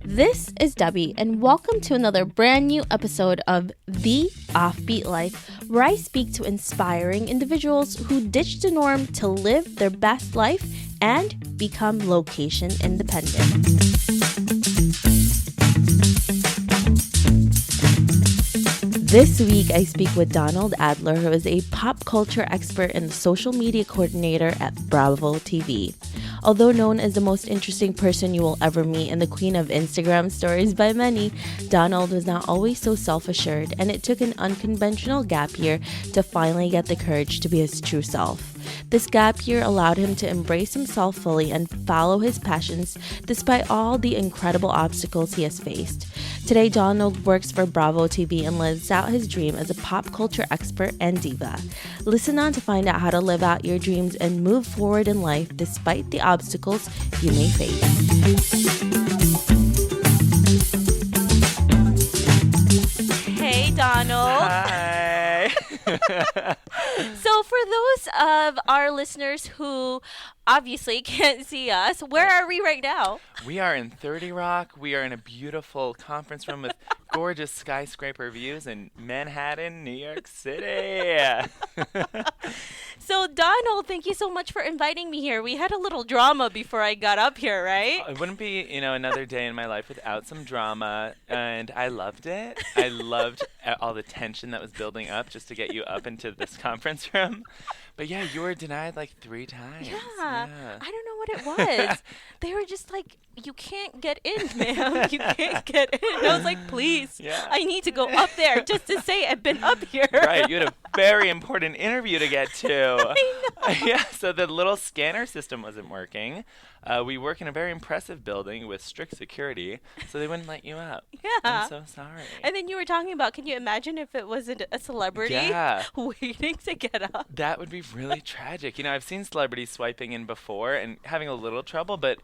This is Debbie, and welcome to another brand new episode of The Offbeat Life, where I speak to inspiring individuals who ditch the norm to live their best life and become location independent. This week, I speak with Donald Adler, who is a pop culture expert and social media coordinator at Bravo TV. Although known as the most interesting person you will ever meet and the queen of Instagram stories by many, Donald was not always so self-assured, and it took an unconventional gap year to finally get the courage to be his true self. This gap year allowed him to embrace himself fully and follow his passions despite all the incredible obstacles he has faced. Today, Donald works for Bravo TV and lives out his dream as a pop culture expert and diva. Listen on to find out how to live out your dreams and move forward in life despite the obstacles you may face. Hey, Donald. Hi. So for those of our listeners who obviously can't see us, where are we right now? We are in 30 Rock. We are in a beautiful conference room with gorgeous skyscraper views in Manhattan, New York City. So Donald, thank you so much for inviting me here. We had a little drama before I got up here, right? It wouldn't be, another day in my life without some drama, and I loved it. I loved all the tension that was building up just to get you up into this conference room. But yeah, you were denied like 3 times. Yeah. I don't know what it was. They were just like, you can't get in, ma'am. You can't get in. And I was like, please, I need to go up there just to say I've been up here. Right, you had a very important interview to get to. I know. Yeah, so the little scanner system wasn't working. We work in a very impressive building with strict security, so they wouldn't let you up. Yeah. I'm so sorry. And then you were talking about, can you imagine if it wasn't a celebrity waiting to get up? That would be really tragic. I've seen celebrities swiping in before and having a little trouble, but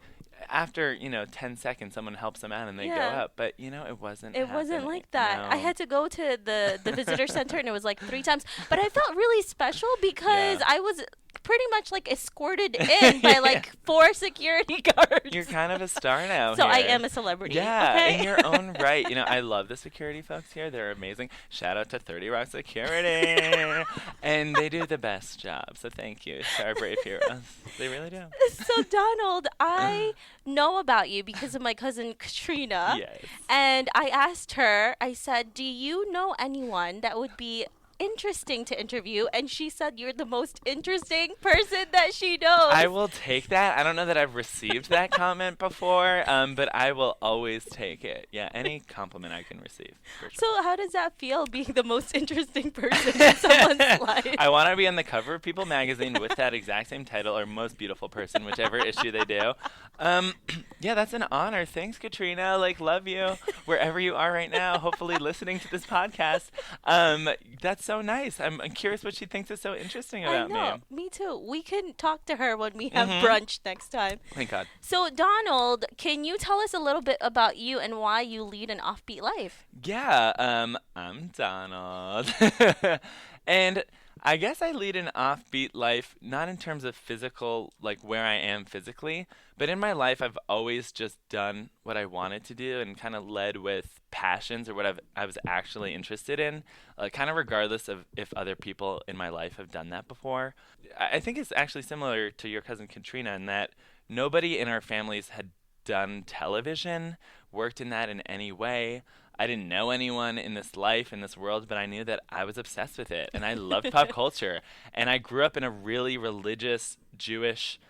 after 10 seconds someone helps them out and they go up, but it wasn't like that. No. I had to go to the visitor center and it was like 3 times, but I felt really special because I was pretty much like escorted in by like 4 security guards. You're kind of a star now. So here. I am a celebrity. Yeah, in your own right. I love the security folks here. They're amazing. Shout out to 30 Rock Security. And they do the best job. So thank you to our brave heroes. They really do. So Donald, I know about you because of my cousin Katrina. Yes. And I asked her, I said, do you know anyone that would be interesting to interview? And she said you're the most interesting person that she knows. I will take that. I don't know that I've received that comment before, but I will always take it. Yeah, any compliment I can receive. For sure. So how does that feel, being the most interesting person in someone's life? I want to be on the cover of People magazine with that exact same title, or most beautiful person, whichever issue they do. Yeah, that's an honor. Thanks, Katrina. Love you wherever you are right now. Hopefully listening to this podcast. That's so nice. I'm curious what she thinks is so interesting about me. I know. Me too. We can talk to her when we have brunch next time. Thank God. So, Donald, can you tell us a little bit about you and why you lead an offbeat life? Yeah, I'm Donald. And I guess I lead an offbeat life, not in terms of physical, like where I am physically, but in my life I've always just done what I wanted to do and kind of led with passions or what I was actually interested in, kind of regardless of if other people in my life have done that before. I think it's actually similar to your cousin Katrina in that nobody in our families had done television, worked in that in any way. I didn't know anyone in this life, in this world, but I knew that I was obsessed with it, and I loved pop culture. And I grew up in a really religious Jewish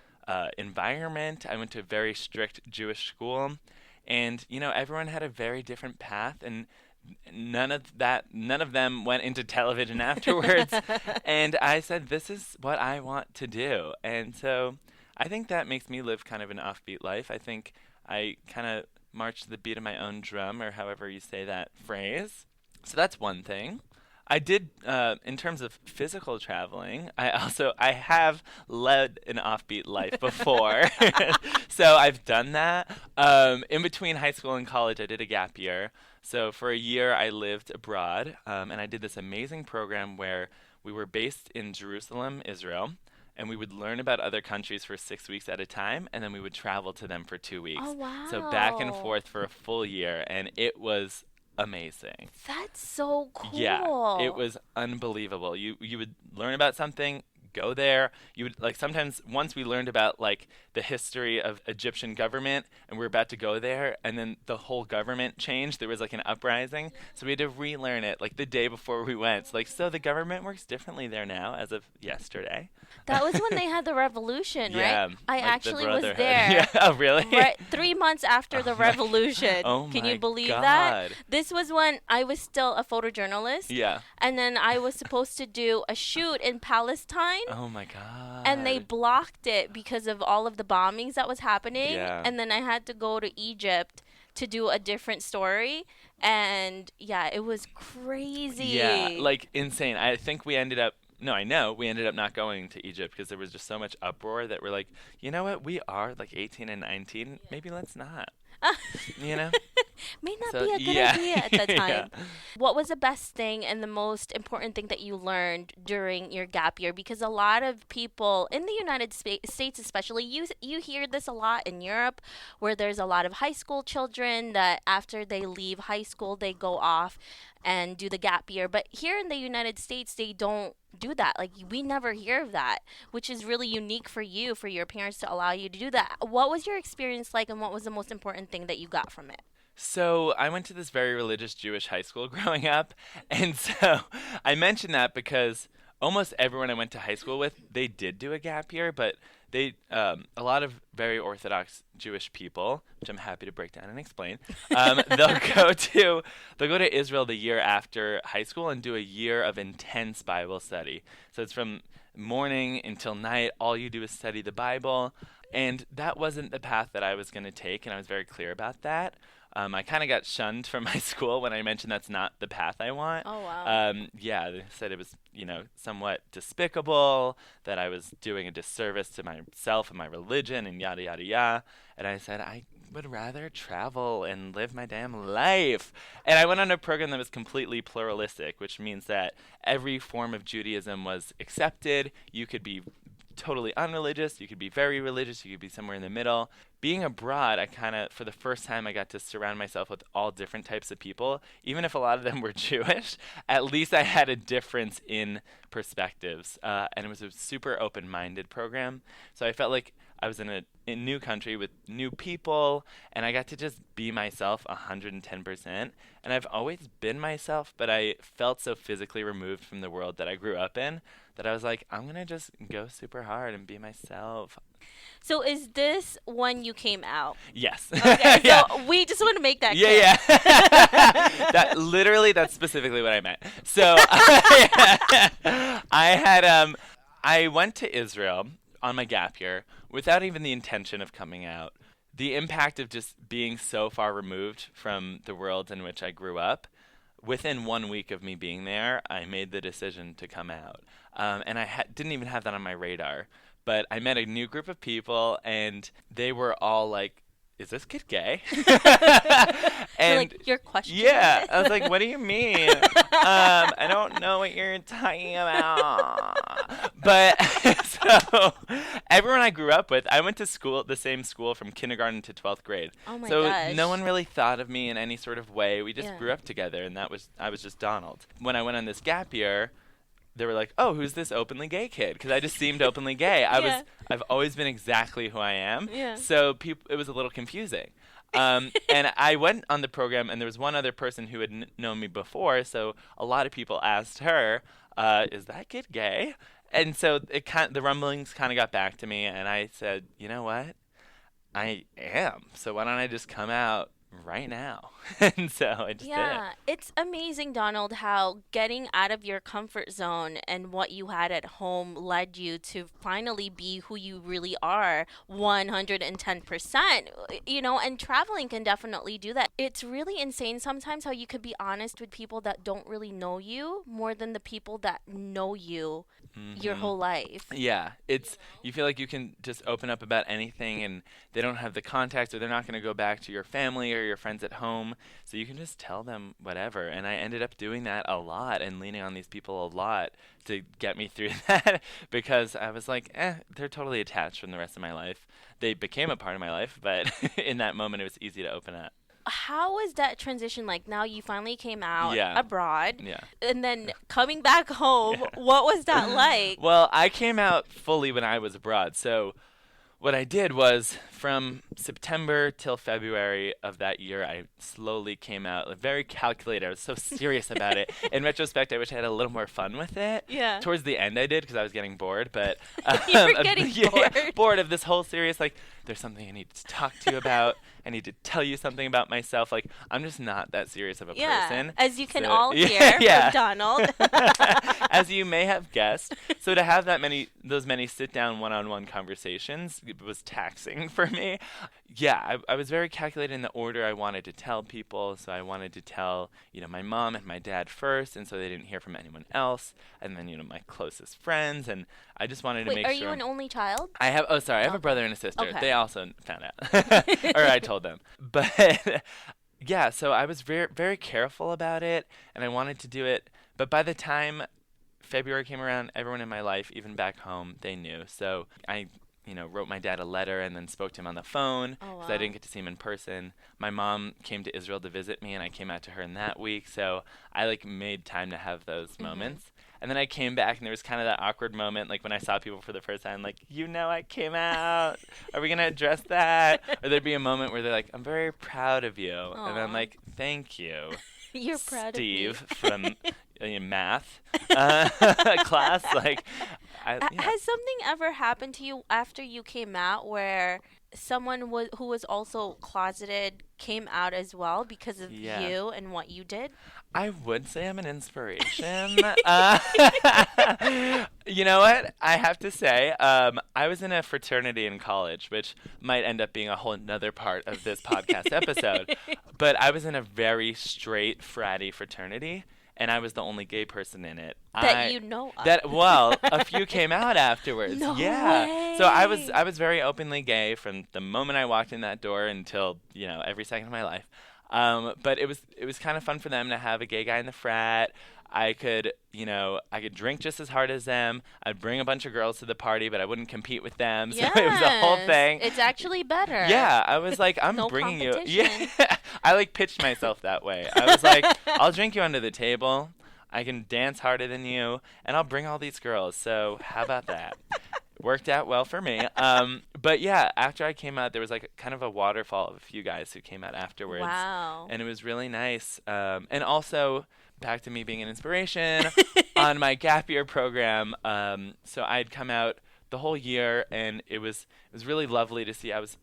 environment. I went to a very strict Jewish school, and everyone had a very different path, and none of them went into television afterwards. And I said, this is what I want to do. And so I think that makes me live kind of an offbeat life. I think I kind of march to the beat of my own drum, or however you say that phrase. So that's one thing. I did, in terms of physical traveling, I have led an offbeat life before. So I've done that. In between high school and college, I did a gap year. So for a year, I lived abroad, and I did this amazing program where we were based in Jerusalem, Israel, and we would learn about other countries for 6 weeks at a time, and then we would travel to them for 2 weeks. Oh, So back and wow. forth for a full year, and it was amazing. That's so Yeah, it cool. was unbelievable. You would learn about something, go there. You would like sometimes once we learned about like the history of Egyptian government and we are about to go there and then the whole government changed. There was like an uprising. So we had to relearn it like the day before we went. So the government works differently there now as of yesterday. That was when they had the revolution, right? Yeah, I like the actually was brotherhood. there. Yeah, oh really? Right, 3 months after Oh the my revolution. Oh Can you my believe that? God. This was when I was still a photojournalist, Yeah. and then I was supposed to do a shoot in Palestine, Oh my and they God. blocked it because of all of the bombings that was happening. Yeah. And then I had to go to Egypt to do a different story, and yeah, it was Yeah, crazy. like insane. I think we ended up no, I know we ended up not going to Egypt because there was just so much uproar that we're like, you know what? We are like 18 and 19. Maybe let's not. You know? May not So be a good yeah. idea at the Yeah. time. What was the best thing and the most important thing that you learned during your gap year? Because a lot of people in the States, especially, you hear this a lot in Europe, where there's a lot of high school children that after they leave high school, they go off and do the gap year. But here in the United States, they don't do that. Like, we never hear of that, which is really unique for you, for your parents to allow you to do that. What was your experience like, and what was the most important thing that you got from it? So I went to this very religious Jewish high school growing up, and so I mentioned that because almost everyone I went to high school with, they did do a gap year, but a lot of very Orthodox Jewish people, which I'm happy to break down and explain, they'll they'll go to Israel the year after high school and do a year of intense Bible study. So it's from morning until night. All you do is study the Bible. And that wasn't the path that I was going to take, and I was very clear about that. I kind of got shunned from my school when I mentioned that's not the path I want. Oh, wow. Yeah, they said it was, somewhat despicable, that I was doing a disservice to myself and my religion, and yada, yada, yada. And I said, I would rather travel and live my damn life. And I went on a program that was completely pluralistic, which means that every form of Judaism was accepted. You could be totally unreligious, you could be very religious, you could be somewhere in the middle. Being abroad, I kind of, for the first time, I got to surround myself with all different types of people. Even if a lot of them were Jewish, at least I had a difference in perspectives. And it was a super open minded program. So I felt like I was in a new country with new people, and I got to just be myself 110%. And I've always been myself, but I felt so physically removed from the world that I grew up in that I was like, I'm going to just go super hard and be myself. So is this when you came out? Yes. Okay, Yeah. so we just want to make that Yeah, clear. yeah. That's specifically what I meant. So I had I went to Israel on my gap year without even the intention of coming out. The impact of just being so far removed from the world in which I grew up, within 1 week of me being there, I made the decision to come out. And I didn't even have that on my radar. But I met a new group of people, and they were all like, is this kid gay? You're And like, you're questioning yeah, it? I was like, what do you mean? I don't know what you're talking about. But so everyone I grew up with, I went to school, the same school from kindergarten to 12th grade. Oh my So gosh. no one really thought of me in any sort of way. We just Yeah. grew up together, and I was just Donald. When I went on this gap year, they were like, "Oh, who's this openly gay kid?" Because I just seemed openly gay. Yeah. I've always been exactly who I am. Yeah. So it was a little confusing. And I went on the program, and there was one other person who had known me before. So a lot of people asked her, "Is that kid gay?" And so the rumblings kind of got back to me, and I said, "You know what? I am. So why don't I just come out right now?" And so I just did it. Yeah, it's amazing, Donald, how getting out of your comfort zone and what you had at home led you to finally be who you really are 110%. And traveling can definitely do that. It's really insane sometimes how you could be honest with people that don't really know you more than the people that know you your Mhm. whole life. Yeah, you feel like you can just open up about anything, and they don't have the context, or they're not going to go back to your family or they're your friends at home, so you can just tell them whatever. And I ended up doing that a lot and leaning on these people a lot to get me through that because I was like, they're totally attached from the rest of my life. They became a part of my life, but in that moment it was easy to open up. How was that transition like? Now you finally came out Yeah. abroad, Yeah. and then coming back home. Yeah. What was that like? Well, I came out fully when I was abroad. So what I did was from September till February of that year, I slowly came out, like, very calculated. I was so serious about it. In retrospect, I wish I had a little more fun with it. Yeah. Towards the end, I did because I was getting bored. But You were getting bored. bored of this whole serious, like, there's something I need to talk to you about. I need to tell you something about myself. Like, I'm just not that serious of a person. As you can So- all hear Yeah. from Donald. As you may have guessed. So to have those many sit-down one-on-one conversations, it was taxing for me. Yeah, I was very calculated in the order I wanted to tell people. So I wanted to tell, my mom and my dad first, and so they didn't hear from anyone else. And then, my closest friends, and I just wanted to Wait, make are sure. you an only child? I have a brother and a sister. Okay. They also found out. Or I told them. But yeah, so I was very, very careful about it, and I wanted to do it. But by the time February came around, everyone in my life, even back home, they knew. So I, wrote my dad a letter and then spoke to him on the phone because I didn't get to see him in person. My mom came to Israel to visit me, and I came out to her in that week. So I made time to have those moments. And then I came back, and there was kind of that awkward moment, like when I saw people for the first time, like, I came out. Are we going to address that? Or there'd be a moment where they're like, I'm very proud of you. Aww. And I'm like, thank you. You're proud Steve of from math class. Has something ever happened to you after you came out where someone who was also closeted came out as well because of you and what you did? I would say I'm an inspiration. You know what? I have to say, I was in a fraternity in college, which might end up being a whole nother part of this podcast episode. But I was in a very straight fratty fraternity, and I was the only gay person in it. That you know of. A few came out afterwards. No yeah. way. So I was very openly gay from the moment I walked in that door until, every second of my life. But it was kind of fun for them to have a gay guy in the frat. I could drink just as hard as them. I'd bring a bunch of girls to the party, but I wouldn't compete with them. So it was a whole thing. It's actually better. Yeah, I was like, I'm No bringing you. competition. Yeah, I pitched myself that way. I was like, I'll drink you under the table. I can dance harder than you, and I'll bring all these girls. So how about that? Worked out well for me. But yeah, after I came out, there was kind of a waterfall of a few guys who came out afterwards. Wow. And it was really nice. And also, back to me being an inspiration, on my gap year program, so I'd come out the whole year, and it was really lovely to see. I was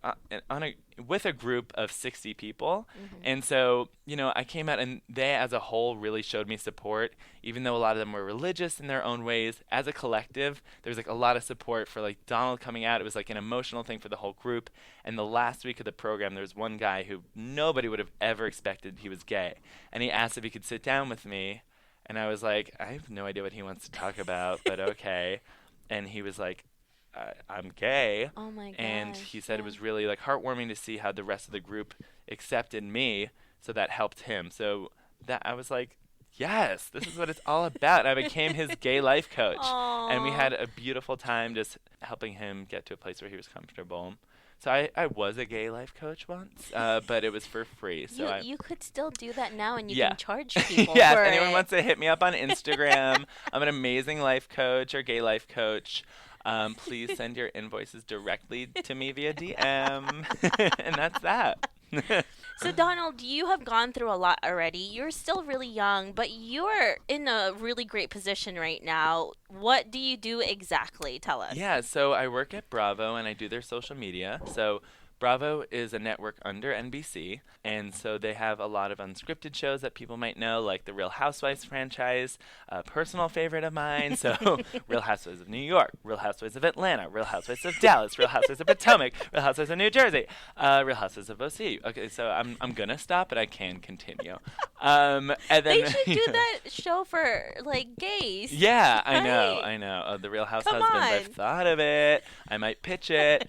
with a group of 60 people, and so I came out, and they as a whole really showed me support, even though a lot of them were religious in their own ways. As a collective, there was a lot of support for Donald coming out. It was an emotional thing for the whole group. And the last week of the program, there was one guy who nobody would have ever expected he was gay, and he asked if he could sit down with me, and I was like, I have no idea what he wants to talk about, but okay. And he was like, I'm gay. Oh my gosh. And he said it was really heartwarming to see how the rest of the group accepted me, so that helped him. So that I was like, yes, this is what it's all about. And I became his gay life coach. Aww. And we had a beautiful time just helping him get to a place where he was comfortable. So I was a gay life coach once, but it was for free. So you could still do that now, and you Yeah. can charge people yeah, for if anyone it. wants to hit me up on Instagram, I'm an amazing life coach or gay life coach. Please send your invoices directly to me via DM. And that's that. So, Donald, you have gone through a lot already. You're still really young, but you're in a really great position right now. What do you do exactly? Tell us. Yeah, so I work at Bravo, and I do their social media. So Bravo is a network under NBC, and so they have a lot of unscripted shows that people might know, like the Real Housewives franchise, a personal favorite of mine. So Real Housewives of New York, Real Housewives of Atlanta, Real Housewives of Dallas, Real Housewives of Potomac, Real Housewives of New Jersey, Real Housewives of OC. Okay, so I'm gonna stop, but I can continue. And then They should do that show for gays. Yeah, I know, Right. I know. Oh, the Real House Come Husbands. on. I've thought of it. I might pitch it.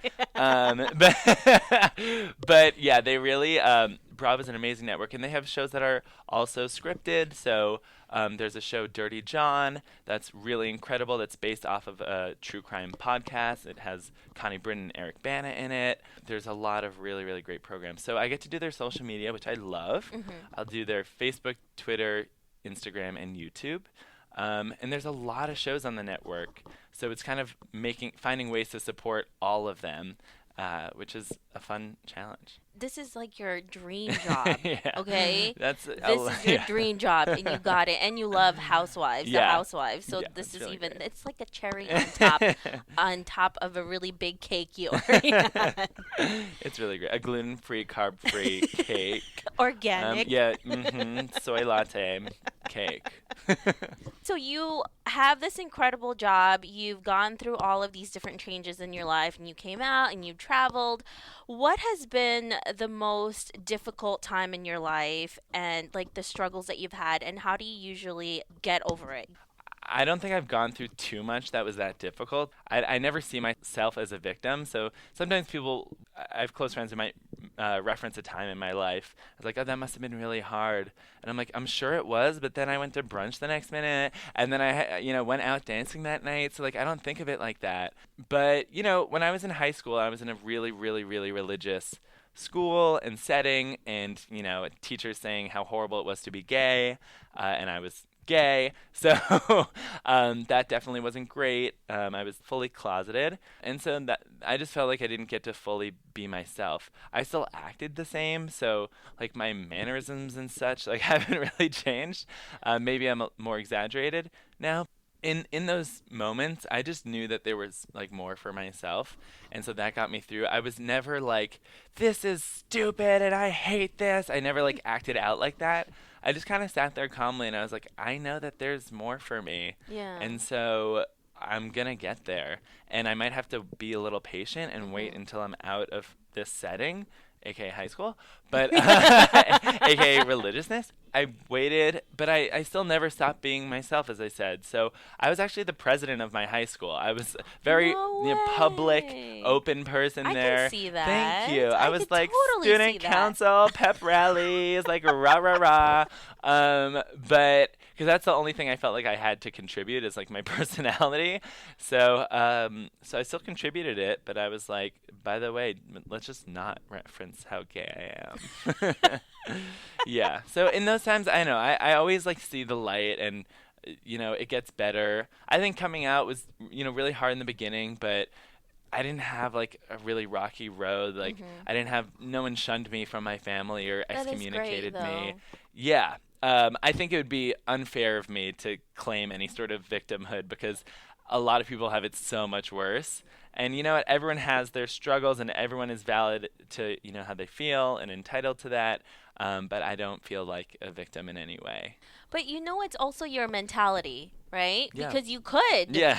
But yeah, they really Bravo's an amazing network, and they have shows that are also scripted. So there's a show, Dirty John, that's really incredible. That's based off of a true crime podcast. It has Connie Britton and Eric Bana in it. There's a lot of really, really great programs. So I get to do their social media, which I love. I'll do their Facebook, Twitter, Instagram, and YouTube. And there's a lot of shows on the network. So it's kind of finding ways to support all of them, which is a fun challenge. This is like your dream job, yeah. Okay? This is your dream job, and you got it, and you love Housewives, the Housewives. So this is really even, great. it's like a cherry on top of a really big cake you already had. It's really great. A gluten-free, carb-free cake. Organic. Soy latte cake. So you have this incredible job. You've gone through all of these different changes in your life, and you came out and you've traveled. What has been the most difficult time in your life, and like the struggles that you've had, and how do you usually get over it? I don't think I've gone through too much that was that difficult. I never see myself as a victim. So sometimes I have close friends who might reference a time in my life. I was like, oh, that must have been really hard. And I'm like, I'm sure it was, but then I went to brunch the next minute, and then I went out dancing that night. So like, I don't think of it like that. But, when I was in high school, I was in a really, really, really religious school and setting, and, teachers saying how horrible it was to be gay, and I was gay, so that definitely wasn't great. I was fully closeted, and so that I just felt like I didn't get to fully be myself. I still acted the same, so like my mannerisms and such like haven't really changed. Maybe I'm more exaggerated now. In those moments, I just knew that there was like more for myself, and so that got me through. I was never like, this is stupid and I hate this. I never like acted out like that. I just kind of sat there calmly, and I was like, I know that there's more for me. Yeah. And so I'm going to get there. And I might have to be a little patient and wait until I'm out of this setting, a.k.a. high school, but a.k.a. religiousness. I waited, but I still never stopped being myself, as I said. So I was actually the president of my high school. I was very public, open person there. I can see that. Thank you. I was like totally student council, pep rallies, like rah, rah, rah. But because that's the only thing I felt like I had to contribute is like my personality. So I still contributed it, but I was like, by the way, let's just not reference how gay I am. Yeah. So in those times, I know I always like see the light, and it gets better. I think coming out was really hard in the beginning, but I didn't have like a really rocky road. Like I didn't have, no one shunned me from my family or excommunicated me. Yeah. I think it would be unfair of me to claim any sort of victimhood, because a lot of people have it so much worse. And you know what? Everyone has their struggles, and everyone is valid to how they feel and entitled to that. But I don't feel like a victim in any way. But it's also your mentality, right? Yeah. Because you could. Yeah,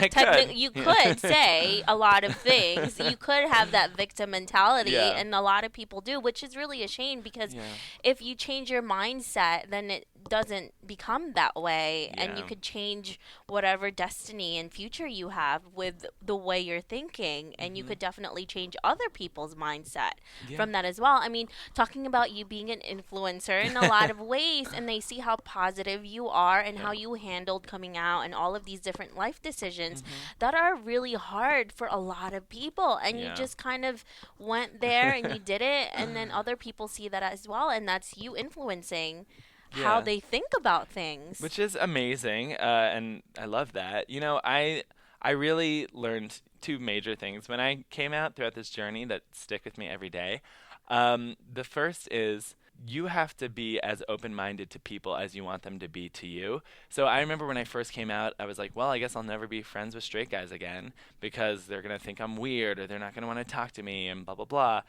you could say a lot of things. You could have that victim mentality, and a lot of people do, which is really a shame, because if you change your mindset, then it doesn't become that way, and you could change whatever destiny and future you have with the way you're thinking, and you could definitely change other people's mindset from that as well. I mean, talking about you being an influencer in a lot of ways, and they see how positive you are and how you handled coming out and all of these different life decisions that are really hard for a lot of people, and you just kind of went there and you did it, and then other people see that as well, and that's you influencing how they think about things, which is amazing, and I love that. I really learned two major things when I came out throughout this journey that stick with me every day. The first is, you have to be as open-minded to people as you want them to be to you. So I remember when I first came out, I was like, well, I guess I'll never be friends with straight guys again, because they're going to think I'm weird, or they're not going to want to talk to me, and blah, blah, blah.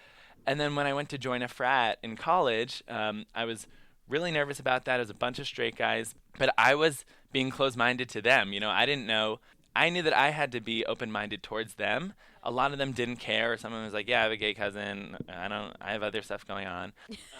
And then when I went to join a frat in college, I was really nervous about that. It was a bunch of straight guys, but I was being closed-minded to them. I didn't know. I knew that I had to be open-minded towards them. A lot of them didn't care. Someone was like, yeah, I have a gay cousin. I have other stuff going on.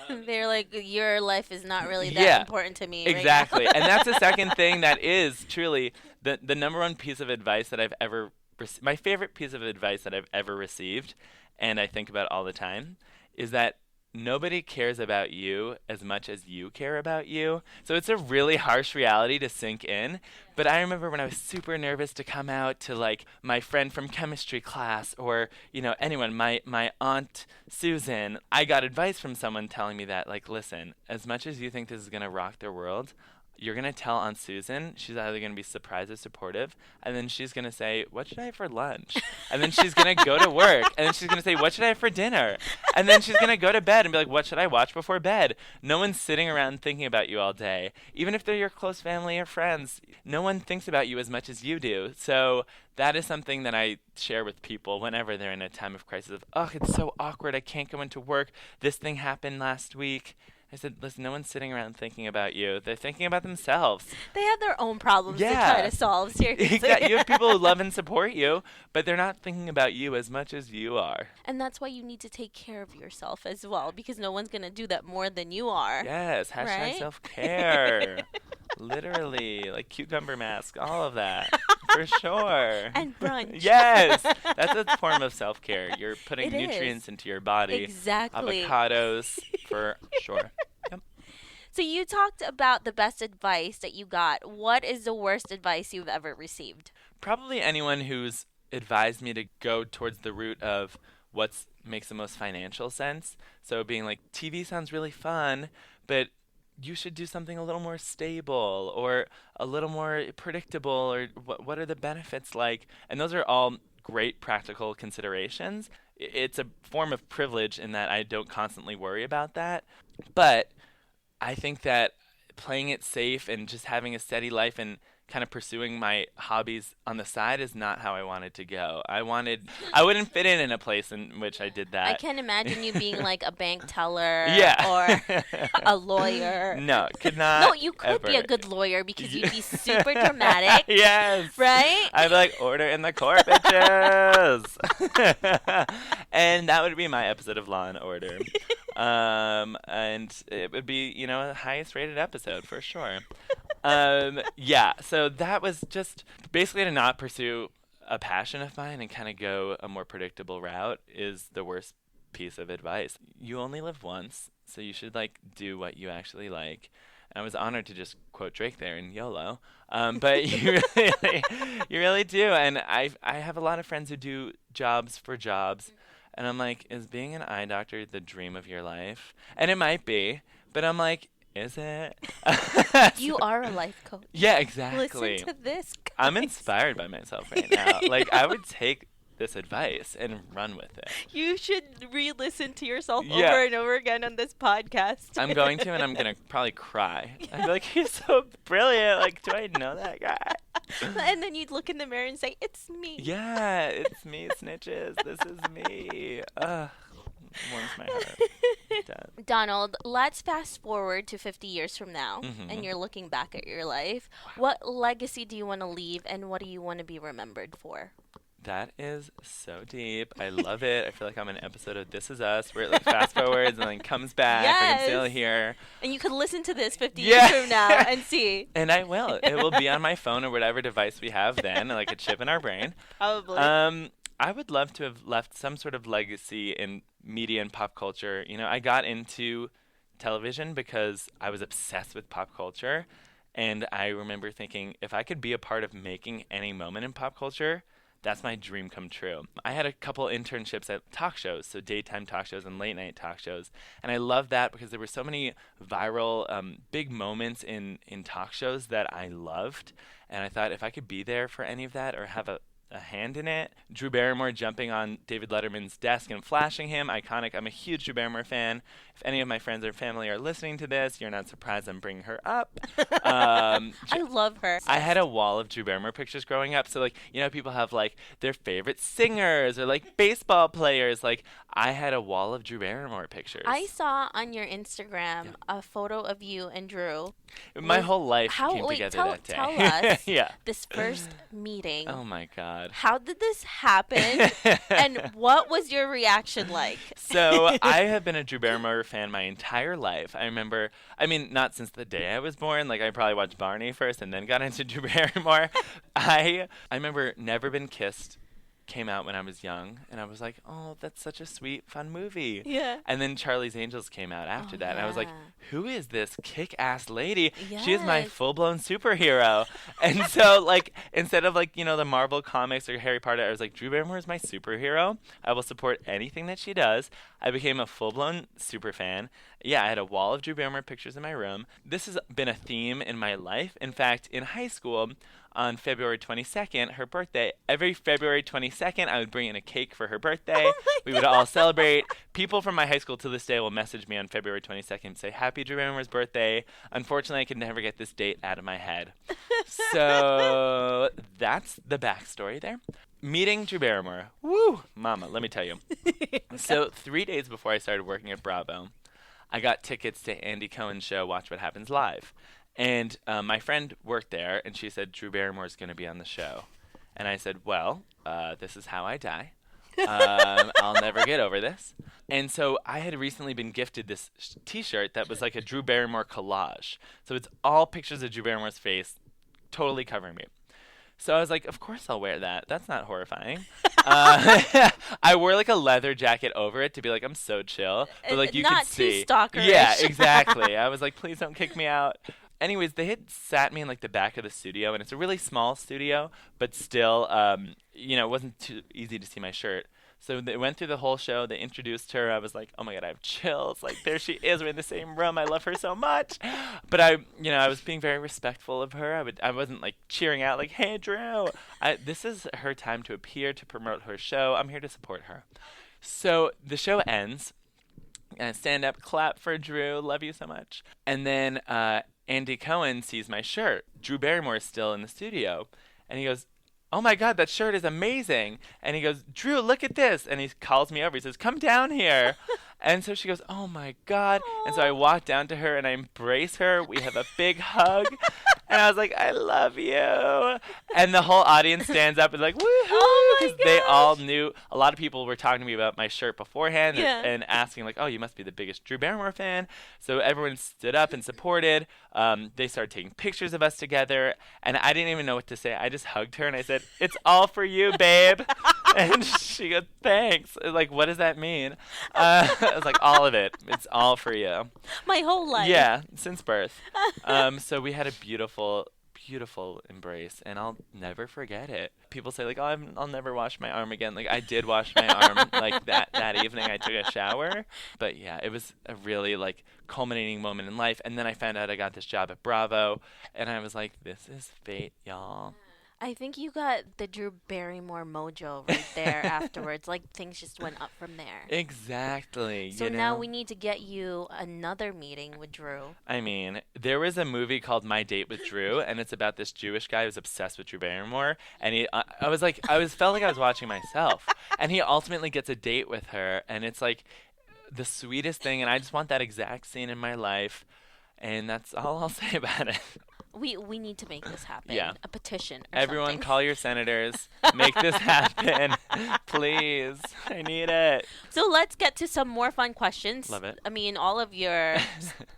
They're like, your life is not really that important to me. Exactly. Right now. And that's the second thing that is truly the number one piece of advice that I've ever my favorite piece of advice that I've ever received, and I think about all the time, is that nobody cares about you as much as you care about you. So it's a really harsh reality to sink in. But I remember when I was super nervous to come out to like my friend from chemistry class or, anyone, my aunt Susan, I got advice from someone telling me that, like, listen, as much as you think this is going to rock their world, you're going to tell Aunt Susan. She's either going to be surprised or supportive, and then she's going to say, what should I have for lunch? And then she's going to go to work, and then she's going to say, what should I have for dinner? And then she's going to go to bed and be like, what should I watch before bed? No one's sitting around thinking about you all day. Even if they're your close family or friends, no one thinks about you as much as you do. So that is something that I share with people whenever they're in a time of crisis of, oh, it's so awkward. I can't go into work. This thing happened last week. I said, listen, no one's sitting around thinking about you. They're thinking about themselves. They have their own problems to try to solve, seriously. You have people who love and support you, but they're not thinking about you as much as you are. And that's why you need to take care of yourself as well, because no one's going to do that more than you are. Yes, hashtag self-care. Literally, like cucumber mask, all of that, for sure. And brunch. Yes, that's a form of self-care. You're putting nutrients into your body. Exactly. Avocados, for sure. Yep. So you talked about the best advice that you got. What is the worst advice you've ever received? Probably anyone who's advised me to go towards the route of what makes the most financial sense. So being like, TV sounds really fun, but you should do something a little more stable or a little more predictable, or what are the benefits like? And those are all great practical considerations. It's a form of privilege in that I don't constantly worry about that. But I think that playing it safe and just having a steady life and kind of pursuing my hobbies on the side is not how I wanted to go. I wouldn't fit in a place in which I did that. I can't imagine you being like a bank teller or a lawyer. No, could not. No, you could be a good lawyer because you'd be super dramatic. Yes. Right? I'd be like, order in the court, bitches. And that would be my episode of Law and Order. And it would be, a highest rated episode for sure. So that was just basically to not pursue a passion of mine and kind of go a more predictable route is the worst piece of advice. You only live once, so you should do what you actually like. And I was honored to just quote Drake there in YOLO. But you really do. And I have a lot of friends who do jobs for jobs. And I'm like, is being an eye doctor the dream of your life? And it might be, but I'm like, is it? You are a life coach. Yeah, exactly. Listen to this, guys. I'm inspired by myself right now. I would take this advice and run with it. You should re-listen to yourself over and over again on this podcast. I'm going to, and I'm going to probably cry. Yeah. I'd be like, he's so brilliant. Do I know that guy? And then you'd look in the mirror and say, it's me. Yeah, it's me, snitches. This is me. Warms my heart. Donald, let's fast forward to 50 years from now, and you're looking back at your life. Wow. What legacy do you want to leave, and what do you want to be remembered for? That is so deep. I love it. I feel like I'm in an episode of This Is Us where it fast forwards and then comes back and I'm still here. And you could listen to this 50 years from now and see. And I will. It will be on my phone or whatever device we have then, like a chip in our brain. Probably. I would love to have left some sort of legacy in media and pop culture. I got into television because I was obsessed with pop culture. And I remember thinking, if I could be a part of making any moment in pop culture, that's my dream come true. I had a couple internships at talk shows, so daytime talk shows and late night talk shows. And I loved that because there were so many viral big moments in talk shows that I loved. And I thought if I could be there for any of that or have a hand in it. Drew Barrymore jumping on David Letterman's desk and flashing him. Iconic. I'm a huge Drew Barrymore fan. If any of my friends or family are listening to this, you're not surprised I'm bringing her up. I love her. I had a wall of Drew Barrymore pictures growing up. So, people have, their favorite singers or, baseball players. I had a wall of Drew Barrymore pictures. I saw on your Instagram a photo of you and Drew. My whole life came together that day. Tell us yeah. this first meeting. Oh, my God. How did this happen? And what was your reaction like? So I have been a Drew Barrymore fan my entire life. I remember, not since the day I was born. I probably watched Barney first and then got into Drew Barrymore. I remember Never Been Kissed came out when I was young, and I was like, oh, that's such a sweet, fun movie. Yeah. And then Charlie's Angels came out after that, and I was like, yeah. who is this kick-ass lady? Yes. She is my full-blown superhero. And so, like, instead of, like, the Marvel comics or Harry Potter, I was like, Drew Barrymore is my superhero. I will support anything that she does. I became a full-blown super fan. Yeah, I had a wall of Drew Barrymore pictures in my room. This has been a theme in my life. In fact, in high school, on February 22nd, her birthday, every February 22nd, I would bring in a cake for her birthday. We would all celebrate. People from my high school to this day will message me on February 22nd and say, Happy Drew Barrymore's birthday. Unfortunately, I could never get this date out of my head. So that's the backstory there. Meeting Drew Barrymore. Woo! Mama, let me tell you. So 3 days before I started working at Bravo, I got tickets to Andy Cohen's show, Watch What Happens Live. And my friend worked there, and she said, Drew Barrymore's going to be on the show. And I said, well, this is how I die. I'll never get over this. And so I had recently been gifted this T-shirt that was like a Drew Barrymore collage. So it's all pictures of Drew Barrymore's face, totally covering me. So I was like, of course I'll wear that. That's not horrifying. I wore like a leather jacket over it to be like, I'm so chill. But like you could see. Not too stalkerish. Yeah, exactly. I was like, please don't kick me out. Anyways, they had sat me in like the back of the studio, and it's a really small studio, but still, it wasn't too easy to see my shirt. So they went through the whole show. They introduced her. I was like, oh my God, I have chills. Like, there she is. We're in the same room. I love her so much. But I was being very respectful of her. I wasn't like cheering out like, hey, Drew. This is her time to appear, to promote her show. I'm here to support her. So the show ends. Stand up, clap for Drew. Love you so much. And then Andy Cohen sees my shirt. Drew Barrymore is still in the studio. And he goes, oh my God, that shirt is amazing. And he goes, Drew, look at this. And he calls me over. He says, come down here. And so she goes, oh my God. Aww. And so I walk down to her and I embrace her. We have a big hug. And I was like, I love you. And the whole audience stands up and like, woohoo. Because they all knew. A lot of people were talking to me about my shirt beforehand and asking like, oh, you must be the biggest Drew Barrymore fan. So everyone stood up and supported. They started taking pictures of us together. And I didn't even know what to say. I just hugged her and I said, it's all for you, babe. And she goes, thanks. Like, what does that mean? I was like, all of it. It's all for you. My whole life. Yeah, since birth. So we had a beautiful, beautiful embrace, and I'll never forget it. People say, like, oh, I'll never wash my arm again. Like, I did wash my arm, like, that evening I took a shower. But, yeah, it was a really, like, culminating moment in life. And then I found out I got this job at Bravo, and I was like, this is fate, y'all. I think you got the Drew Barrymore mojo right there afterwards. Like, things just went up from there. Exactly. So now we need to get you another meeting with Drew. I mean, there was a movie called My Date with Drew, and it's about this Jewish guy who's obsessed with Drew Barrymore. And felt like I was watching myself. And he ultimately gets a date with her, and it's like the sweetest thing. And I just want that exact scene in my life. And that's all I'll say about it. We need to make this happen. Yeah. A petition or Everyone something. Call your senators. Make this happen. Please. I need it. So let's get to some more fun questions. Love it. I mean, all of your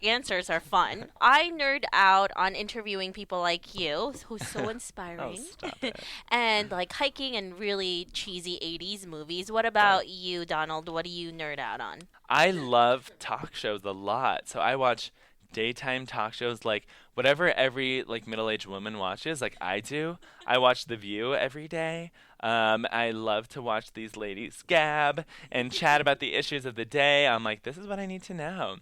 answers are fun. I nerd out on interviewing people like you, who's so inspiring. Oh, stop it. And like hiking and really cheesy 80s movies. What about you, Donald? What do you nerd out on? I love talk shows a lot. So I watch daytime talk shows, like whatever every like middle-aged woman watches, like I do. I watch The View every day. I love to watch these ladies gab and chat about the issues of the day. I'm like, this is what I need to know.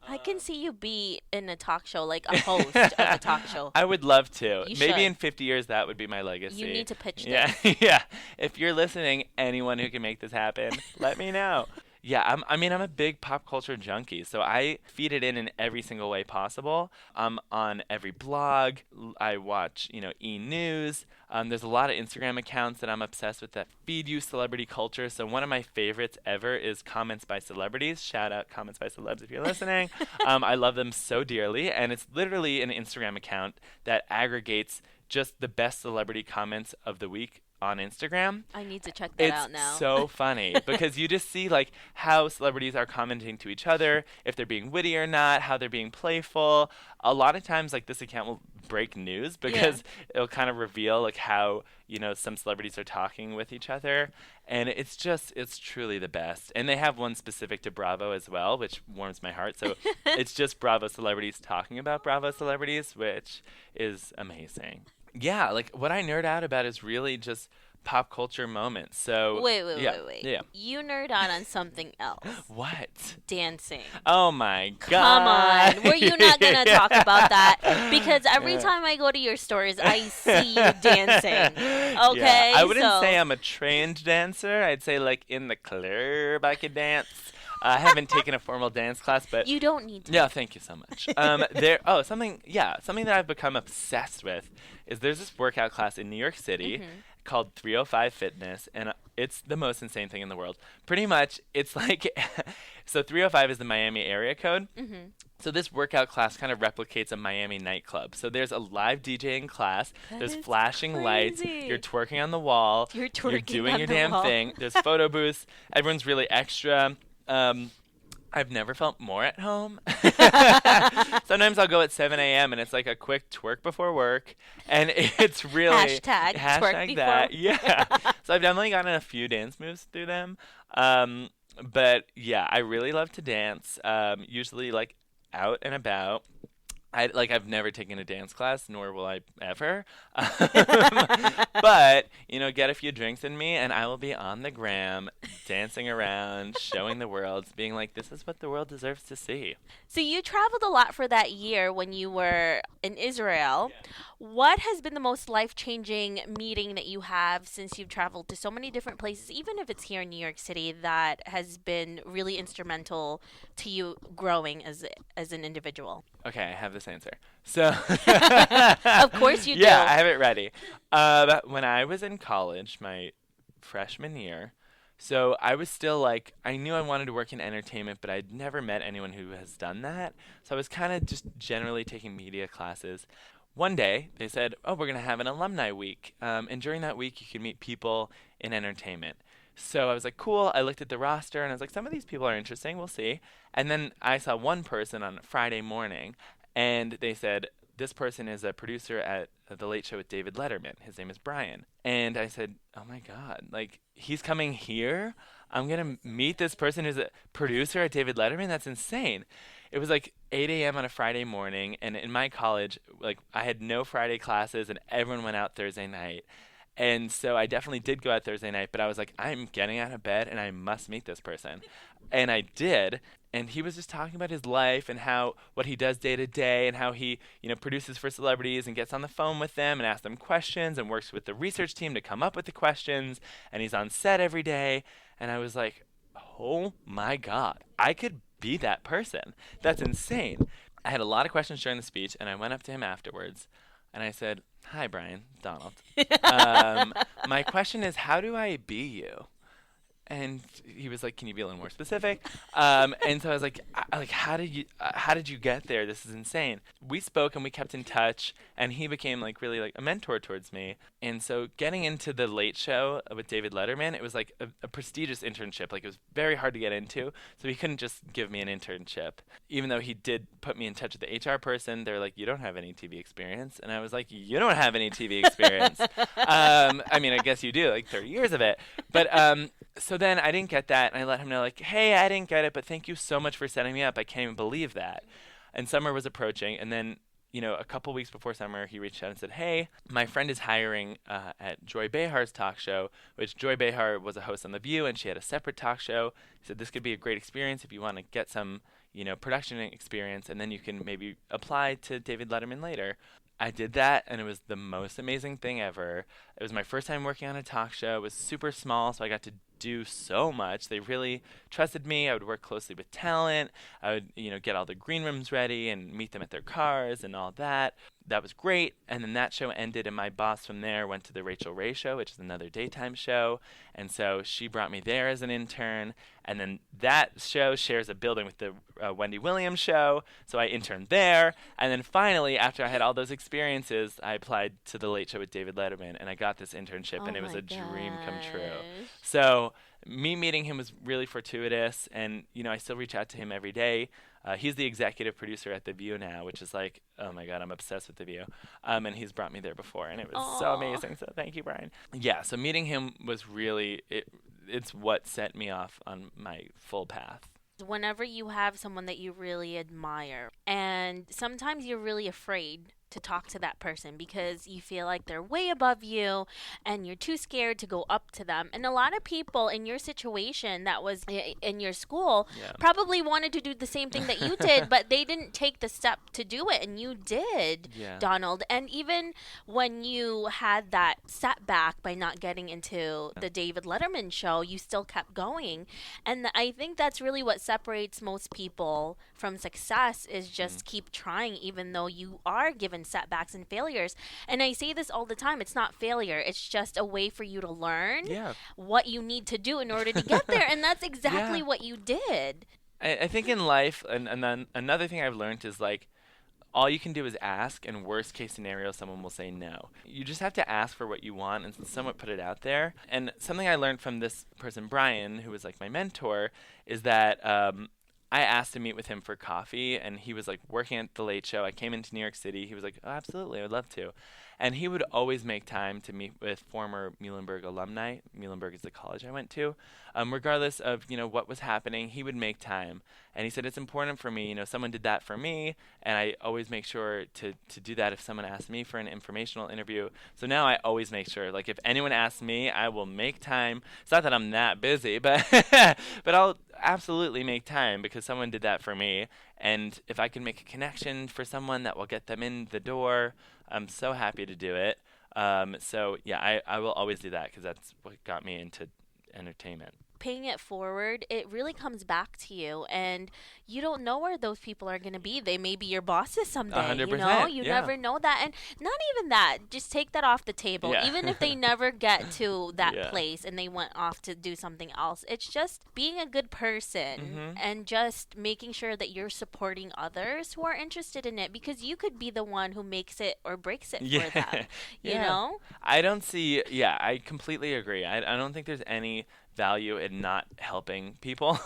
I can see you be in a talk show, like a host of a talk show. I would love to. You Maybe should. in 50 years that would be my legacy. You need to pitch this. Yeah, yeah. If you're listening, anyone who can make this happen, let me know. Yeah, I'm a big pop culture junkie, so I feed it in every single way possible. I'm on every blog. I watch, e-news. There's a lot of Instagram accounts that I'm obsessed with that feed you celebrity culture. So one of my favorites ever is Comments by Celebrities. Shout out Comments by Celebs if you're listening. I love them so dearly, and it's literally an Instagram account that aggregates just the best celebrity comments of the week on Instagram. I need to check that out now. It's so funny because you just see like how celebrities are commenting to each other, if they're being witty or not, how they're being playful. A lot of times like this account will break news because it'll kind of reveal like how, you know, some celebrities are talking with each other, and it's truly the best. And they have one specific to Bravo as well, which warms my heart. So it's just Bravo celebrities talking about Bravo celebrities, which is amazing. Yeah, like what I nerd out about is really just pop culture moments. So wait. Yeah. You nerd out on something else. What? Dancing. Oh my God. Come on. Were you not going to talk about that? Because every time I go to your stories, I see you dancing. Okay? Yeah. I wouldn't say I'm a trained dancer. I'd say like in the club I could dance. I haven't taken a formal dance class, but you don't need to. Yeah, thank you so much. Something that I've become obsessed with is there's this workout class in New York City called 305 Fitness, and it's the most insane thing in the world. Pretty much, it's like so 305 is the Miami area code. So this workout class kind of replicates a Miami nightclub. So there's a live DJing class. There's flashing lights. You're twerking on the wall. You're doing your damn thing. There's photo booths. Everyone's really extra. I've never felt more at home. Sometimes I'll go at 7 a.m. and it's like a quick twerk before work, and it's really hashtag twerk that. Before. Yeah. So I've definitely gotten a few dance moves through them. But yeah, I really love to dance. Usually like out and about. I've never taken a dance class, nor will I ever. But, you know, get a few drinks in me, and I will be on the gram, dancing around, showing the world, being like, this is what the world deserves to see. So you traveled a lot for that year when you were in Israel. Yeah. What has been the most life-changing meeting that you have since you've traveled to so many different places, even if it's here in New York City, that has been really instrumental to you growing as an individual? Okay, I have this answer. So, of course you do. Yeah, I have it ready. When I was in college, my freshman year, so I was still like, I knew I wanted to work in entertainment, but I'd never met anyone who has done that. So I was kind of just generally taking media classes. One day, they said, oh, we're going to have an alumni week. And during that week, you can meet people in entertainment. So I was like, cool. I looked at the roster, and I was like, some of these people are interesting. We'll see. And then I saw one person on Friday morning, and they said, this person is a producer at The Late Show with David Letterman. His name is Brian. And I said, oh, my God. Like, he's coming here? I'm going to meet this person who's a producer at David Letterman? That's insane. It was like 8 a.m. on a Friday morning, and in my college, like, I had no Friday classes, and everyone went out Thursday night. And so I definitely did go out Thursday night, but I was like, I'm getting out of bed, and I must meet this person. And I did, and he was just talking about his life and how what he does day to day and how he, you know, produces for celebrities and gets on the phone with them and asks them questions and works with the research team to come up with the questions, and he's on set every day. And I was like, oh my God, I could be that person. That's insane. I had a lot of questions during the speech, and I went up to him afterwards, and I said, hi, Brian, Donald. My question is, how do I be you? And he was like, can you be a little more specific? And so I was like, how did you get there? This is insane. We spoke and we kept in touch, and he became like really like a mentor towards me. And so getting into the Late Show with David Letterman, it was like a prestigious internship. Like, it was very hard to get into. So he couldn't just give me an internship. Even though he did put me in touch with the HR person, they were like, you don't have any TV experience. And I was like, you don't have any TV experience. I mean, I guess you do, like 30 years of it. But so then I didn't get that, and I let him know, like, hey, I didn't get it, but thank you so much for setting me up. I can't even believe that. And summer was approaching, and then, you know, a couple weeks before summer, he reached out and said, hey, my friend is hiring at Joy Behar's talk show, which Joy Behar was a host on The View, and she had a separate talk show. He said, this could be a great experience if you want to get some, you know, production experience, and then you can maybe apply to David Letterman later. I did that, and it was the most amazing thing ever. It was my first time working on a talk show. It was super small, so I got to do so much. They really trusted me. I would work closely with talent. I would, you know, get all the green rooms ready and meet them at their cars and all that. that was great. And then that show ended, and my boss from there went to the Rachel Ray Show, which is another daytime show. And so she brought me there as an intern. And then that show shares a building with the Wendy Williams show. So I interned there. And then finally, after I had all those experiences, I applied to the Late Show with David Letterman. And I got this internship, and it was a dream come true. So me meeting him was really fortuitous. And, I still reach out to him every day. He's the executive producer at The View now, which is like, oh my God, I'm obsessed with The View. And he's brought me there before, and it was so amazing. So thank you, Brian. Yeah, so meeting him was really, it's what set me off on my full path. Whenever you have someone that you really admire, and sometimes you're really afraid to talk to that person because you feel like they're way above you and you're too scared to go up to them. And a lot of people in your situation that was in your school probably wanted to do the same thing that you did, but they didn't take the step to do it, and you did, Donald. And even when you had that setback by not getting into the David Letterman show, you still kept going. And I think that's really what separates most people from success, is just keep trying even though you are given setbacks and failures. And I say this all the time, it's not failure, it's just a way for you to learn what you need to do in order to get there. And that's exactly what you did. I think in life, and then another thing I've learned is like, all you can do is ask, and worst case scenario, someone will say no. You just have to ask for what you want and somewhat put it out there. And something I learned from this person, Brian, who was like my mentor, is that I asked to meet with him for coffee, and he was like working at the Late Show. I came into New York City. He was like, oh, absolutely, I would love to. And he would always make time to meet with former Muhlenberg alumni. Muhlenberg is the college I went to. Regardless of, what was happening, he would make time. And he said, it's important for me, someone did that for me, and I always make sure to do that if someone asks me for an informational interview. So now I always make sure, like, if anyone asks me, I will make time. It's not that I'm that busy, but but I'll absolutely make time because someone did that for me. And if I can make a connection for someone that will get them in the door, I'm so happy to do it. So yeah, I will always do that because that's what got me into entertainment. Paying it forward, it really comes back to you, and you don't know where those people are going to be. They may be your bosses someday. 100%, you never know that. And not even that, just take that off the table. Even if they never get to that place and they went off to do something else, it's just being a good person and just making sure that you're supporting others who are interested in it, because you could be the one who makes it or breaks it for them. You know? I don't see, I completely agree. I don't think there's any value in not helping people.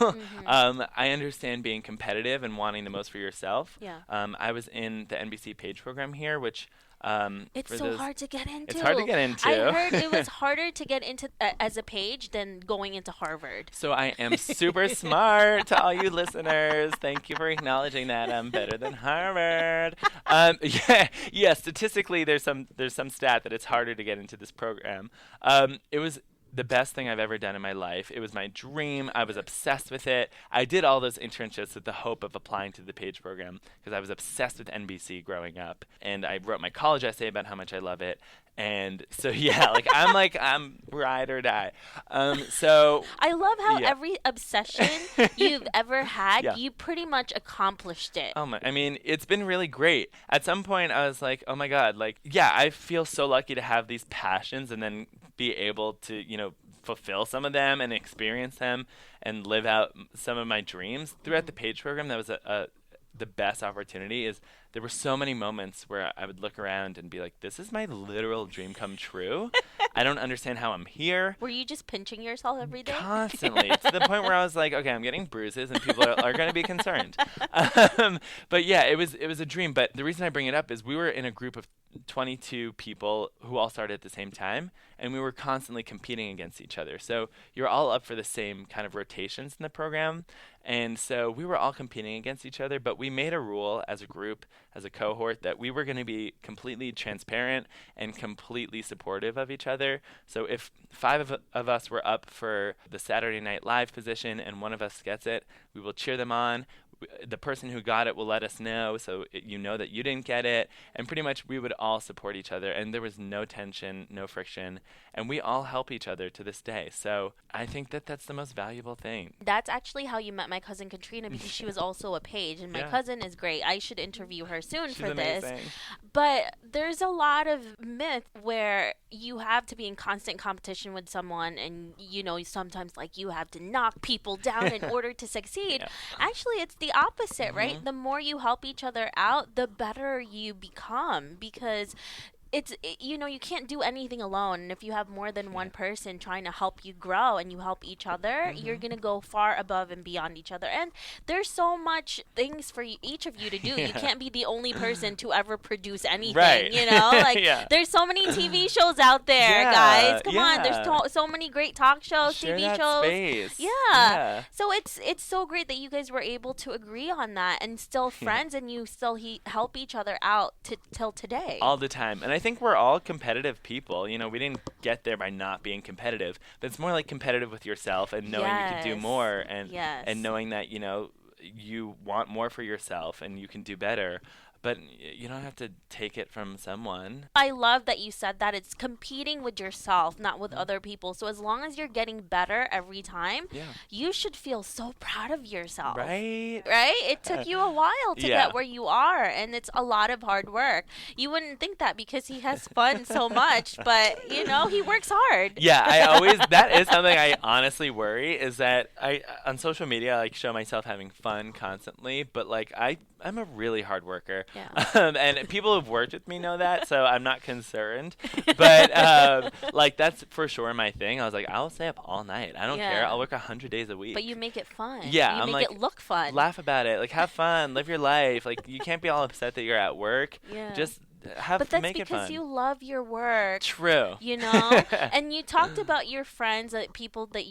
I understand being competitive and wanting the most for yourself. I was in the NBC Page program here, which it's so hard to get into. It's hard to get into. I heard it was harder to get into as a Page than going into Harvard. So I am super smart to all you listeners. Thank you for acknowledging that I'm better than Harvard. Statistically, there's some stat that it's harder to get into this program. It was the best thing I've ever done in my life. It was my dream. I was obsessed with it. I did all those internships with the hope of applying to the Page program because I was obsessed with NBC growing up. And I wrote my college essay about how much I love it. And so, I'm ride or die. So I love how every obsession you've ever had, you pretty much accomplished it. It's been really great. At some point, I was like, oh my God, I feel so lucky to have these passions and then be able to, fulfill some of them and experience them and live out some of my dreams. Throughout the Page program, that was the best opportunity. Is there were so many moments where I would look around and be like, this is my literal dream come true. I don't understand how I'm here. Were you just pinching yourself every day? Constantly. To the point where I was like, okay, I'm getting bruises and people are going to be concerned. But yeah, it was a dream. But the reason I bring it up is we were in a group of 22 people who all started at the same time, and we were constantly competing against each other. So you're all up for the same kind of rotations in the program. And so we were all competing against each other, but we made a rule as a group, as a cohort, that we were going to be completely transparent and completely supportive of each other. So if 5 of us were up for the Saturday Night Live position and one of us gets it, we will cheer them on. the person who got it will let us know, so you know that you didn't get it. And pretty much we would all support each other, and there was no tension, no friction, and we all help each other to this day. So I think that that's the most valuable thing. That's actually how you met my cousin Katrina, because she was also a page, and my cousin is great. I should interview her soon. She's for amazing. This. But there's a lot of myth where you have to be in constant competition with someone, and sometimes like you have to knock people down in order to succeed. Actually, it's the opposite, right? The more you help each other out, the better you become, because you can't do anything alone. And if you have more than one person trying to help you grow and you help each other, you're going to go far above and beyond each other. And there's so much things for each of you to do. You can't be the only person to ever produce anything, right. There's so many TV shows out there, guys. Come on, there's so many great talk shows, Share TV that shows. Space. Yeah. So it's so great that you guys were able to agree on that and still friends, and you still help each other out till today. All the time. And I think we're all competitive people. We didn't get there by not being competitive, but it's more like competitive with yourself and knowing you can do more, and knowing that you want more for yourself and you can do better. But you don't have to take it from someone. I love that you said that. It's competing with yourself, not with other people. So as long as you're getting better every time, you should feel so proud of yourself. Right? Right? It took you a while to get where you are, and it's a lot of hard work. You wouldn't think that because he has fun so much, but, he works hard. Yeah, that is something I honestly worry, is that on social media, I show myself having fun constantly, but, I'm a really hard worker. Yeah. And people who've worked with me know that, so I'm not concerned. But that's for sure my thing. I was like, I'll stay up all night. I don't care. I'll work 100 days a week. But you make it fun. Yeah, you make it look fun. Laugh about it. Have fun. Live your life. You can't be all upset that you're at work. Yeah. Just but that's make it because fun. You love your work. True. And you talked about your friends, people that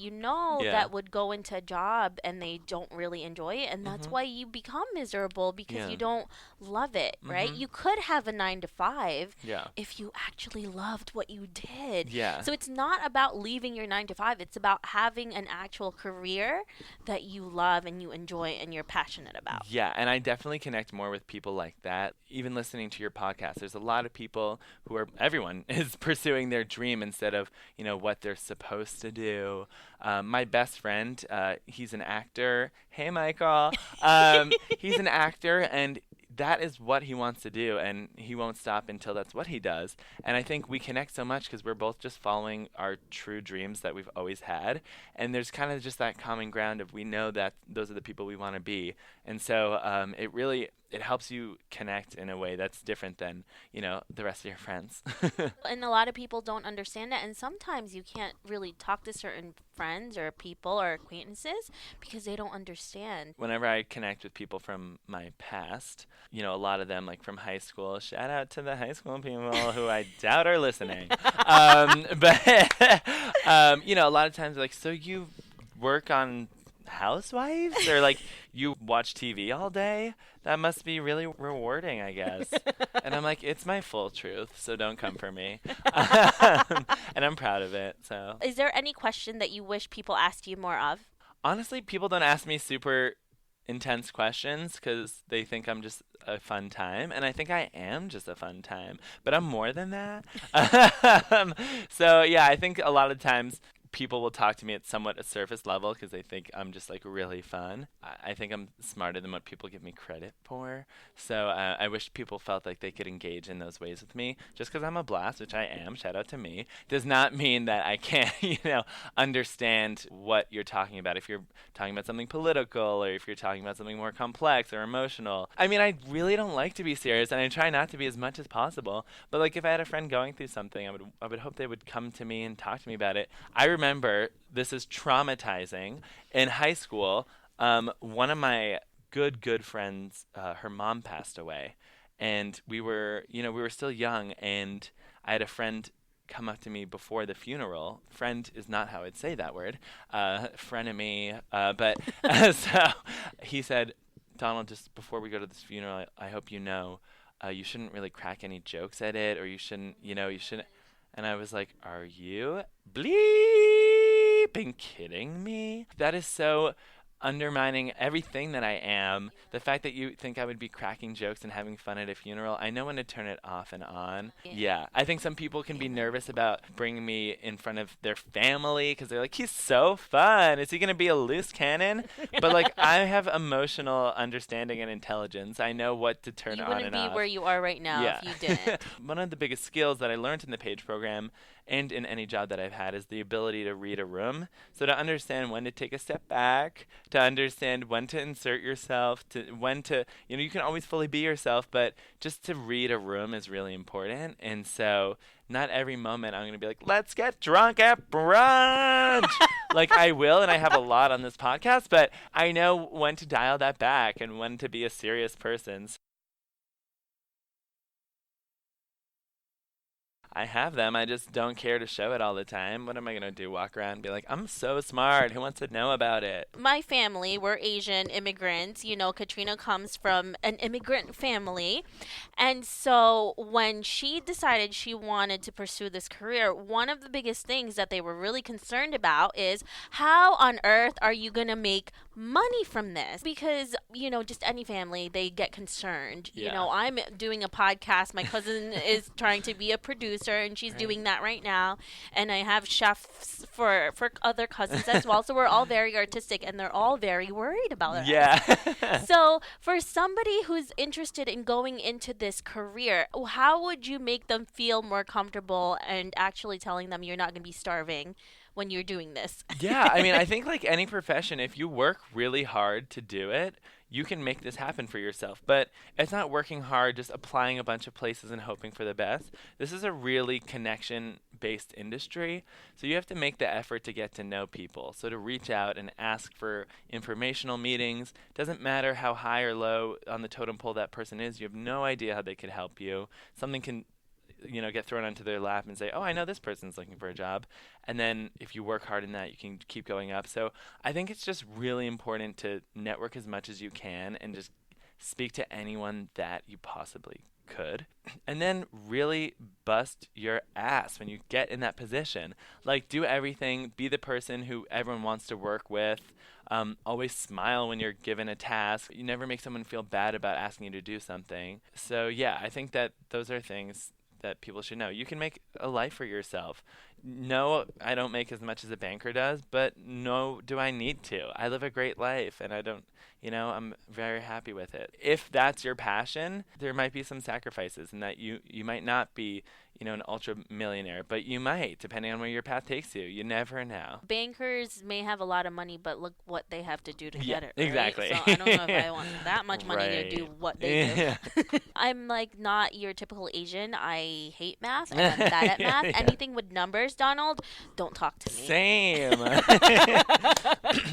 that would go into a job and they don't really enjoy it, and that's why you become miserable, because you don't love it, right? You could have a 9-to-5 if you actually loved what you did. Yeah. So it's not about leaving your 9-to-5. It's about having an actual career that you love and you enjoy and you're passionate about. Yeah, and I definitely connect more with people like that. Even listening to your podcast, there's a lot of people everyone is pursuing their dream instead of, what they're supposed to do. My best friend, he's an actor. Hey, Michael. He's an actor, and that is what he wants to do, and he won't stop until that's what he does. And I think we connect so much because we're both just following our true dreams that we've always had, and there's kind of just that common ground of we know that those are the people we want to be. And so it helps you connect in a way that's different than, the rest of your friends. And a lot of people don't understand that, and sometimes you can't really talk to certain friends or people or acquaintances because they don't understand. Whenever I connect with people from my past, a lot of them, from high school, shout out to the high school people who I doubt are listening. But a lot of times, so you work on Housewives, or you watch TV all day? That must be really rewarding, I guess. And I'm like, it's my full truth, so don't come for me. And I'm proud of it. So, is there any question that you wish people asked you more of? Honestly, people don't ask me super intense questions because they think I'm just a fun time, and I think I am just a fun time, but I'm more than that. So yeah, I think a lot of times people will talk to me at somewhat a surface level because they think I'm just really fun. I think I'm smarter than what people give me credit for. So I wish people felt like they could engage in those ways with me. Just because I'm a blast, which I am, shout out to me, does not mean that I can't, understand what you're talking about. If you're talking about something political, or if you're talking about something more complex or emotional. I mean, I really don't like to be serious, and I try not to be as much as possible. But if I had a friend going through something, I would hope they would come to me and talk to me about it. I remember, this is traumatizing, in high school, one of my good friends, her mom passed away, and we were still young, and I had a friend come up to me before the funeral. Friend is not how I'd say that word, frenemy, but so he said, Donald, just before we go to this funeral, I hope you know, you shouldn't really crack any jokes at it, or you shouldn't. And I was like, are you bleeping kidding me? That is so undermining everything that I am. The fact that you think I would be cracking jokes and having fun at a funeral, I know when to turn it off and on. Yeah. I think some people can be nervous about bringing me in front of their family because they're like, he's so fun. Is he going to be a loose cannon? But like, I have emotional understanding and intelligence. I know what to turn on and off. You wouldn't be where you are right now if you didn't. One of the biggest skills that I learned in the PAGE program and in any job that I've had is the ability to read a room. So to understand when to take a step back, to understand when to insert yourself, to when to, you can always fully be yourself, but just to read a room is really important. And so not every moment I'm going to be like, let's get drunk at brunch. Like I will, and I have a lot on this podcast, but I know when to dial that back and when to be a serious person. I have them. I just don't care to show it all the time. What am I going to do? Walk around and be like, I'm so smart. Who wants to know about it? My family, we're Asian immigrants. Katrina comes from an immigrant family. And so when she decided she wanted to pursue this career, one of the biggest things that they were really concerned about is how on earth are you going to make money from this? Because, just any family, they get concerned. Yeah. I'm doing a podcast. My cousin is trying to be a producer, and she's doing that right now. And I have chefs for other cousins as well. So we're all very artistic, and they're all very worried about it. Yeah. So for somebody who's interested in going into this career, how would you make them feel more comfortable and actually telling them you're not going to be starving when you're doing this? Yeah, I think like any profession, if you work really hard to do it, you can make this happen for yourself. But it's not working hard, just applying a bunch of places and hoping for the best. This is a really connection-based industry, so you have to make the effort to get to know people. So to reach out and ask for informational meetings, doesn't matter how high or low on the totem pole that person is, you have no idea how they could help you. Something can get thrown onto their lap and say, oh, I know this person's looking for a job. And then if you work hard in that, you can keep going up. So I think it's just really important to network as much as you can and just speak to anyone that you possibly could. And then really bust your ass when you get in that position. Like, do everything. Be the person who everyone wants to work with. Always smile when you're given a task. You never make someone feel bad about asking you to do something. So yeah, I think that those are things that people should know. You can make a life for yourself. No, I don't make as much as a banker does, but no, do I need to? I live a great life, and I don't, I'm very happy with it. If that's your passion, there might be some sacrifices, and that you might not be, an ultra millionaire, but you might, depending on where your path takes you. You never know. Bankers may have a lot of money, but look what they have to do to get it. Right? Exactly. So I don't know if I want that much money to do what they do. I'm like not your typical Asian. I hate math. I'm bad at math. Anything with numbers, Donald, don't talk to me. Same.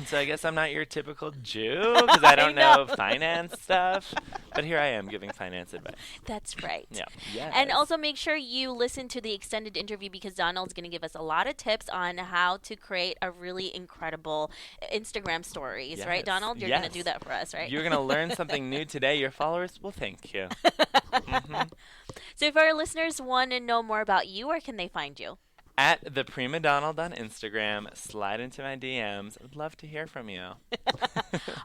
So I guess I'm not your typical Jew because I don't know finance stuff. But here I am giving finance advice. That's right. Yeah. Yes. And also make sure you listen to the extended interview because Donald's going to give us a lot of tips on how to create a really incredible Instagram stories. Yes. Right, Donald? You're going to do that for us, right? You're going to learn something new today. Your followers will thank you. Mm-hmm. So if our listeners want to know more about you, where can they find you? At the Prima Donald on Instagram. Slide into my DMs. I'd love to hear from you.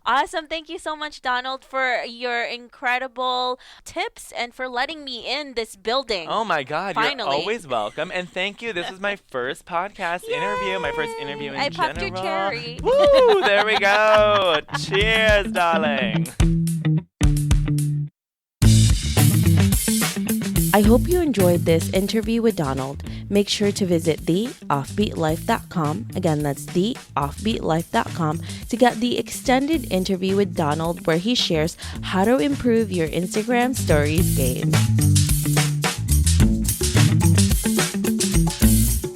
Awesome. Thank you so much, Donald, for your incredible tips and for letting me in this building. Oh, my God. Finally. You're always welcome. And thank you. This is my first podcast interview, my first interview in general. I popped your cherry. Woo! There we go. Cheers, darling. I hope you enjoyed this interview with Donald. Make sure to visit theoffbeatlife.com. Again, that's theoffbeatlife.com to get the extended interview with Donald where he shares how to improve your Instagram stories game.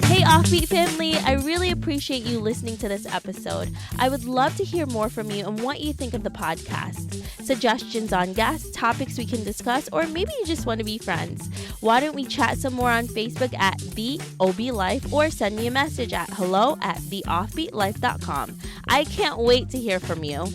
Hey Offbeat family, I really appreciate you listening to this episode. I would love to hear more from you and what you think of the podcast. Suggestions on guests, topics we can discuss, or maybe you just want to be friends. Why don't we chat some more on Facebook at The OB Life or send me a message at hello@theoffbeatlife.com. I can't wait to hear from you.